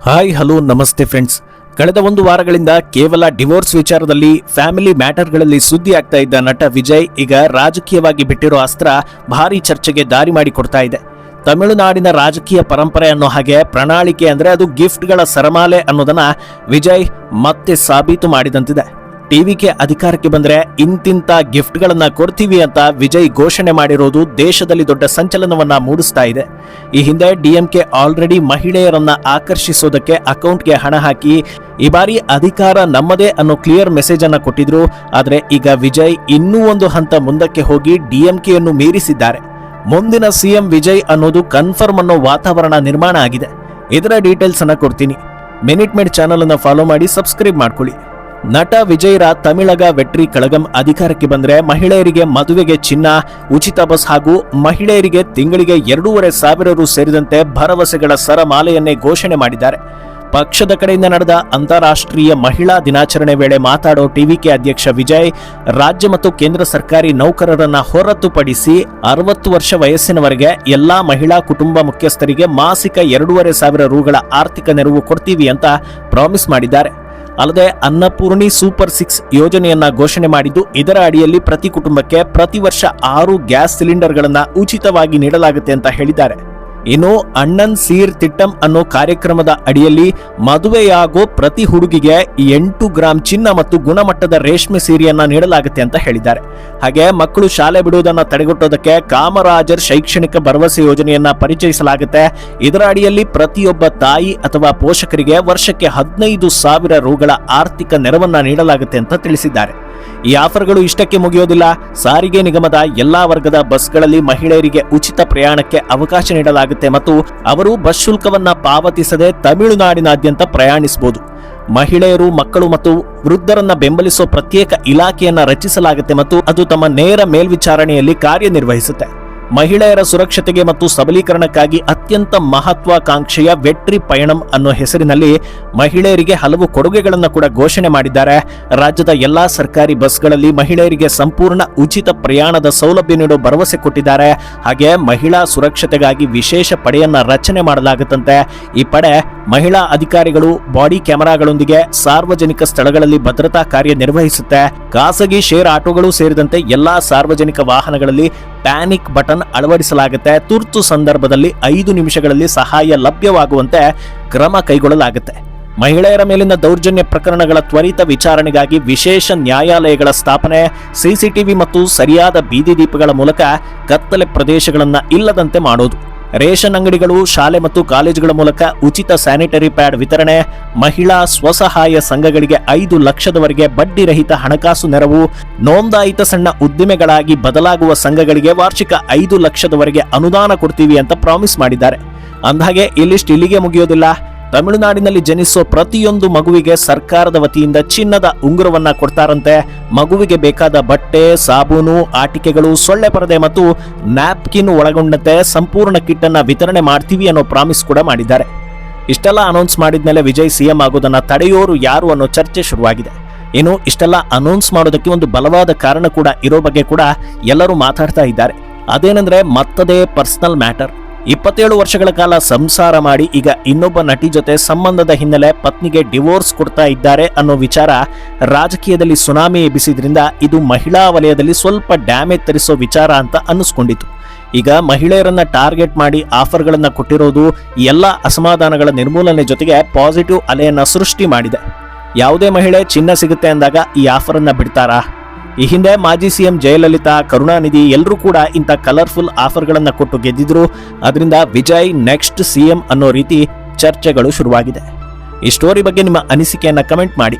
Hi hello ನಮಸ್ತೆ friends. ಕಳೆದ ಒಂದು ವಾರಗಳಿಂದ ಕೇವಲ ಡಿವೋರ್ಸ್ ವಿಚಾರದಲ್ಲಿ ಫ್ಯಾಮಿಲಿ ಮ್ಯಾಟರ್ಗಳಲ್ಲಿ ಸುದ್ದಿ ಆಗ್ತಾ ಇದ್ದ ನಟ ವಿಜಯ್ ಈಗ ರಾಜಕೀಯವಾಗಿ ಬಿಟ್ಟಿರೋ ಅಸ್ತ್ರ ಭಾರಿ ಚರ್ಚೆಗೆ ದಾರಿ ಮಾಡಿಕೊಡ್ತಾ ಇದೆ. ತಮಿಳುನಾಡಿನ ರಾಜಕೀಯ ಪರಂಪರೆ ಅನ್ನೋ ಹಾಗೆ ಪ್ರಣಾಳಿಕೆ ಅಂದ್ರೆ ಅದು ಗಿಫ್ಟ್ಗಳ ಸರಮಾಲೆ ಅನ್ನೋದನ್ನ ವಿಜಯ್ ಮತ್ತೆ ಸಾಬೀತು ಮಾಡಿದಂತಿದೆ. ಟಿವಿಗೆ ಅಧಿಕಾರಕ್ಕೆ ಬಂದ್ರೆ ಇಂತಿಂತ ಗಿಫ್ಟ್ಗಳನ್ನ ಕೊಡ್ತೀವಿ ಅಂತ ವಿಜಯ್ ಘೋಷಣೆ ಮಾಡಿರೋದು ದೇಶದಲ್ಲಿ ದೊಡ್ಡ ಸಂಚಲನವನ್ನ ಮೂಡಿಸ್ತಾ ಇದೆ. ಈ ಹಿಂದೆ ಡಿಎಂಕೆ ಆಲ್ರೆಡಿ ಮಹಿಳೆಯರನ್ನ ಆಕರ್ಷಿಸೋದಕ್ಕೆ ಅಕೌಂಟ್ಗೆ ಹಣ ಹಾಕಿ ಈ ಬಾರಿ ಅಧಿಕಾರ ನಮ್ಮದೇ ಅನ್ನೋ ಕ್ಲಿಯರ್ ಮೆಸೇಜ್ ಅನ್ನ ಕೊಟ್ಟಿದ್ರು. ಆದ್ರೆ ಈಗ ವಿಜಯ್ ಇನ್ನೂ ಒಂದು ಹಂತ ಮುಂದಕ್ಕೆ ಹೋಗಿ ಡಿಎಂಕೆಯನ್ನು ಮೀರಿಸಿದ್ದಾರೆ. ಮುಂದಿನ ಸಿಎಂ ವಿಜಯ್ ಅನ್ನೋದು ಕನ್ಫರ್ಮ್ ಅನ್ನೋ ವಾತಾವರಣ ನಿರ್ಮಾಣ ಆಗಿದೆ. ಇದರ ಡೀಟೇಲ್ಸ್ ಅನ್ನ ಕೊಡ್ತೀನಿ. ಮಿನಿಟ್ ಮೇಡ್ ಚಾನಲ್ ಅನ್ನ ಫಾಲೋ ಮಾಡಿ ಸಬ್ಸ್ಕ್ರೈಬ್ ಮಾಡ್ಕೊಳ್ಳಿ. ನಟ ವಿಜಯ್ರ ತಮಿಳಗ ವೆಟ್ರಿ ಕಳಗಂ ಅಧಿಕಾರಕ್ಕೆ ಬಂದ್ರೆ ಮಹಿಳೆಯರಿಗೆ ಮದುವೆಗೆ ಚಿನ್ನ, ಉಚಿತ ಬಸ್ ಹಾಗೂ ಮಹಿಳೆಯರಿಗೆ ತಿಂಗಳಿಗೆ 2,500 ರು ಸೇರಿದಂತೆ ಭರವಸೆಗಳ ಸರಮಾಲೆಯನ್ನೇ ಘೋಷಣೆ ಮಾಡಿದ್ದಾರೆ. ಪಕ್ಷದ ಕಡೆಯಿಂದ ನಡೆದ ಅಂತಾರಾಷ್ಟ್ರೀಯ ಮಹಿಳಾ ದಿನಾಚರಣೆ ವೇಳೆ ಮಾತಾಡೋ ಟಿವಿಕೆ ಅಧ್ಯಕ್ಷ ವಿಜಯ್, ರಾಜ್ಯ ಮತ್ತು ಕೇಂದ್ರ ಸರ್ಕಾರಿ ನೌಕರರನ್ನ ಹೊರತುಪಡಿಸಿ 60 ವರ್ಷ ವಯಸ್ಸಿನವರೆಗೆ ಎಲ್ಲಾ ಮಹಿಳಾ ಕುಟುಂಬ ಮುಖ್ಯಸ್ಥರಿಗೆ ಮಾಸಿಕ 2,500 ರುಗಳ ಆರ್ಥಿಕ ನೆರವು ಕೊಡ್ತೀವಿ ಅಂತ ಪ್ರಾಮಿಸ್ ಮಾಡಿದ್ದಾರೆ. ಅಲ್ಲದೆ ಅನ್ನಪೂರ್ಣಿ ಸೂಪರ್ 6 ಯೋಜನೆಯನ್ನ ಘೋಷಣೆ ಮಾಡಿದ್ದು, ಇದರ ಅಡಿಯಲ್ಲಿ ಪ್ರತಿ ಕುಟುಂಬಕ್ಕೆ ಪ್ರತಿ ವರ್ಷ 6 ಗ್ಯಾಸ್ ಸಿಲಿಂಡರ್ಗಳನ್ನ ಉಚಿತವಾಗಿ ನೀಡಲಾಗುತ್ತೆ ಅಂತ ಹೇಳಿದ್ದಾರೆ. ಇನ್ನು ಅಣ್ಣನ್ ಸೀರ್ ತಿಟ್ಟಂ ಅನ್ನೋ ಕಾರ್ಯಕ್ರಮದ ಅಡಿಯಲ್ಲಿ ಮದುವೆಯಾಗೋ ಪ್ರತಿ ಹುಡುಗಿಗೆ 8 ಗ್ರಾಂ ಚಿನ್ನ ಮತ್ತು ಗುಣಮಟ್ಟದ ರೇಷ್ಮೆ ಸೀರೆಯನ್ನ ನೀಡಲಾಗುತ್ತೆ ಅಂತ ಹೇಳಿದ್ದಾರೆ. ಹಾಗೆ ಮಕ್ಕಳು ಶಾಲೆ ಬಿಡುವುದನ್ನು ತಡೆಗಟ್ಟೋದಕ್ಕೆ ಕಾಮರಾಜರ್ ಶೈಕ್ಷಣಿಕ ಭರವಸೆ ಯೋಜನೆಯನ್ನ ಪರಿಚಯಿಸಲಾಗುತ್ತೆ. ಇದರ ಅಡಿಯಲ್ಲಿ ಪ್ರತಿಯೊಬ್ಬ ತಾಯಿ ಅಥವಾ ಪೋಷಕರಿಗೆ ವರ್ಷಕ್ಕೆ 15,000 ರುಗಳ ಆರ್ಥಿಕ ನೆರವನ್ನ ನೀಡಲಾಗುತ್ತೆ ಅಂತ ತಿಳಿಸಿದ್ದಾರೆ. ಈ ಆಫರ್ಗಳು ಇಷ್ಟಕ್ಕೆ ಮುಗಿಯೋದಿಲ್ಲ. ಸಾರಿಗೆ ನಿಗಮದ ಎಲ್ಲಾ ವರ್ಗದ ಬಸ್ಗಳಲ್ಲಿ ಮಹಿಳೆಯರಿಗೆ ಉಚಿತ ಪ್ರಯಾಣಕ್ಕೆ ಅವಕಾಶ ನೀಡಲಾಗುತ್ತೆ ಮತ್ತು ಅವರು ಬಸ್ ಶುಲ್ಕವನ್ನ ಪಾವತಿಸದೆ ತಮಿಳುನಾಡಿನಾದ್ಯಂತ ಪ್ರಯಾಣಿಸಬಹುದು. ಮಹಿಳೆಯರು, ಮಕ್ಕಳು ಮತ್ತು ವೃದ್ಧರನ್ನ ಬೆಂಬಲಿಸೋ ಪ್ರತ್ಯೇಕ ಇಲಾಖೆಯನ್ನ ರಚಿಸಲಾಗುತ್ತೆ ಮತ್ತು ಅದು ತಮ್ಮ ನೇರ ಮೇಲ್ವಿಚಾರಣೆಯಲ್ಲಿ ಕಾರ್ಯನಿರ್ವಹಿಸುತ್ತೆ. ಮಹಿಳೆಯರ ಸುರಕ್ಷತೆಗೆ ಮತ್ತು ಸಬಲೀಕರಣಕ್ಕಾಗಿ ಅತ್ಯಂತ ಮಹತ್ವಾಕಾಂಕ್ಷೆಯ ವೆಟ್ರಿ ಪಯಣಂ ಅನ್ನೋ ಹೆಸರಿನಲ್ಲಿ ಮಹಿಳೆಯರಿಗೆ ಹಲವು ಕೊಡುಗೆಗಳನ್ನು ಕೂಡ ಘೋಷಣೆ ಮಾಡಿದ್ದಾರೆ. ರಾಜ್ಯದ ಎಲ್ಲಾ ಸರ್ಕಾರಿ ಬಸ್ಗಳಲ್ಲಿ ಮಹಿಳೆಯರಿಗೆ ಸಂಪೂರ್ಣ ಉಚಿತ ಪ್ರಯಾಣದ ಸೌಲಭ್ಯ ನೀಡೋ ಭರವಸೆ ಕೊಟ್ಟಿದ್ದಾರೆ. ಹಾಗೆ ಮಹಿಳಾ ಸುರಕ್ಷತೆಗಾಗಿ ವಿಶೇಷ ಪಡೆಯನ್ನ ರಚನೆ ಮಾಡಲಾಗುತ್ತಂತೆ. ಈ ಪಡೆ ಮಹಿಳಾ ಅಧಿಕಾರಿಗಳು ಬಾಡಿ ಕ್ಯಾಮೆರಾಗಳೊಂದಿಗೆ ಸಾರ್ವಜನಿಕ ಸ್ಥಳಗಳಲ್ಲಿ ಭದ್ರತಾ ಕಾರ್ಯ ನಿರ್ವಹಿಸುತ್ತೆ. ಖಾಸಗಿ ಶೇರ್ ಆಟೋಗಳು ಸೇರಿದಂತೆ ಎಲ್ಲಾ ಸಾರ್ವಜನಿಕ ವಾಹನಗಳಲ್ಲಿ ಪ್ಯಾನಿಕ್ ಬಟನ್ ಅಳವಡಿಸಲಾಗುತ್ತೆ. ತುರ್ತು ಸಂದರ್ಭದಲ್ಲಿ 5 ನಿಮಿಷಗಳಲ್ಲಿ ಸಹಾಯ ಲಭ್ಯವಾಗುವಂತೆ ಕ್ರಮ ಕೈಗೊಳ್ಳಲಾಗುತ್ತೆ. ಮಹಿಳೆಯರ ಮೇಲಿನ ದೌರ್ಜನ್ಯ ಪ್ರಕರಣಗಳ ತ್ವರಿತ ವಿಚಾರಣೆಗಾಗಿ ವಿಶೇಷ ನ್ಯಾಯಾಲಯಗಳ ಸ್ಥಾಪನೆ, ಸಿಸಿಟಿವಿ ಮತ್ತು ಸರಿಯಾದ ಬೀದಿ ದೀಪಗಳ ಮೂಲಕ ಕತ್ತಲೆ ಪ್ರದೇಶಗಳನ್ನ ಇಲ್ಲದಂತೆ ಮಾಡೋದು, ರೇಷನ್ ಅಂಗಡಿಗಳು, ಶಾಲೆ ಮತ್ತು ಕಾಲೇಜುಗಳ ಮೂಲಕ ಉಚಿತ ಸ್ಯಾನಿಟರಿ ಪ್ಯಾಡ್ ವಿತರಣೆ, ಮಹಿಳಾ ಸ್ವಸಹಾಯ ಸಂಘಗಳಿಗೆ 5 ಲಕ್ಷದವರೆಗೆ ಬಡ್ಡಿ ರಹಿತ ಹಣಕಾಸು ನೆರವು, ನೋಂದಾಯಿತ ಸಣ್ಣ ಉದ್ದಿಮೆಗಳಾಗಿ ಬದಲಾಗುವ ಸಂಘಗಳಿಗೆ ವಾರ್ಷಿಕ 5 ಲಕ್ಷದವರೆಗೆ ಅನುದಾನ ಕೊಡ್ತೀವಿ ಅಂತ ಪ್ರಾಮಿಸ್ ಮಾಡಿದ್ದಾರೆ. ಅಂದಹಾಗೆ ಈ ಲಿಸ್ಟ್ ಇಲ್ಲಿಗೆ ಮುಗಿಯೋದಿಲ್ಲ. ತಮಿಳುನಾಡಿನಲ್ಲಿ ಜನಿಸೋ ಪ್ರತಿಯೊಂದು ಮಗುವಿಗೆ ಸರ್ಕಾರದ ವತಿಯಿಂದ ಚಿನ್ನದ ಉಂಗುರವನ್ನ ಕೊಡ್ತಾರಂತೆ. ಮಗುವಿಗೆ ಬೇಕಾದ ಬಟ್ಟೆ, ಸಾಬೂನು, ಆಟಿಕೆಗಳು, ಸೊಳ್ಳೆ ಪರದೆ ಮತ್ತು ನ್ಯಾಪ್ಕಿನ್ ಒಳಗೊಂಡಂತೆ ಸಂಪೂರ್ಣ ಕಿಟ್ ಅನ್ನ ವಿತರಣೆ ಮಾಡ್ತೀವಿ ಅನ್ನೋ ಪ್ರಾಮಿಸ್ ಕೂಡ ಮಾಡಿದ್ದಾರೆ. ಇಷ್ಟೆಲ್ಲ ಅನೌನ್ಸ್ ಮಾಡಿದ್ಮೇಲೆ ವಿಜಯ್ ಸಿಎಂ ಆಗೋದನ್ನ ತಡೆಯೋರು ಯಾರು ಅನ್ನೋ ಚರ್ಚೆ ಶುರುವಾಗಿದೆ. ಇನ್ನು ಇಷ್ಟೆಲ್ಲ ಅನೌನ್ಸ್ ಮಾಡೋದಕ್ಕೆ ಒಂದು ಬಲವಾದ ಕಾರಣ ಕೂಡ ಇರೋ ಬಗ್ಗೆ ಕೂಡ ಎಲ್ಲರೂ ಮಾತಾಡ್ತಾ ಇದ್ದಾರೆ. ಅದೇನೆಂದ್ರೆ ಮತ್ತದೇ ಪರ್ಸನಲ್ ಮ್ಯಾಟರ್. 27 ವರ್ಷಗಳ ಕಾಲ ಸಂಸಾರ ಮಾಡಿ ಈಗ ಇನ್ನೊಬ್ಬ ನಟಿ ಜೊತೆ ಸಂಬಂಧದ ಹಿನ್ನೆಲೆ ಪತ್ನಿಗೆ ಡಿವೋರ್ಸ್ ಕೊಡ್ತಾ ಇದ್ದಾರೆ ಅನ್ನೋ ವಿಚಾರ ರಾಜಕೀಯದಲ್ಲಿ ಸುನಾಮಿ ಎಬ್ಬಿಸಿದ್ರಿಂದ ಇದು ಮಹಿಳಾ ವಲಯದಲ್ಲಿ ಸ್ವಲ್ಪ ಡ್ಯಾಮೇಜ್ ತರಿಸೋ ವಿಚಾರ ಅಂತ ಅನ್ನಿಸ್ಕೊಂಡಿತು. ಈಗ ಮಹಿಳೆಯರನ್ನ ಟಾರ್ಗೆಟ್ ಮಾಡಿ ಆಫರ್ಗಳನ್ನ ಕೊಟ್ಟಿರೋದು ಈ ಎಲ್ಲ ಅಸಮಾಧಾನಗಳ ನಿರ್ಮೂಲನೆ ಜೊತೆಗೆ ಪಾಸಿಟಿವ್ ಅಲೆಯನ್ನ ಸೃಷ್ಟಿ ಮಾಡಿದೆ. ಯಾವುದೇ ಮಹಿಳೆ ಚಿನ್ನ ಸಿಗುತ್ತೆ ಅಂದಾಗ ಈ ಆಫರ್ ಅನ್ನ ಬಿಡ್ತಾರಾ? ಈ ಹಿಂದೆ ಮಾಜಿ ಸಿಎಂ ಜಯಲಲಿತಾ, ಕರುಣಾನಿಧಿ ಎಲ್ಲರೂ ಕೂಡ ಇಂಥ ಕಲರ್ಫುಲ್ ಆಫರ್ಗಳನ್ನ ಕೊಟ್ಟು ಗೆದ್ದಿದ್ರು. ಅದರಿಂದ ವಿಜಯ್ ನೆಕ್ಸ್ಟ್ ಸಿಎಂ ಅನ್ನೋ ರೀತಿ ಚರ್ಚೆಗಳು ಶುರುವಾಗಿದೆ. ಈ ಸ್ಟೋರಿ ಬಗ್ಗೆ ನಿಮ್ಮ ಅನಿಸಿಕೆಯನ್ನ ಕಮೆಂಟ್ ಮಾಡಿ.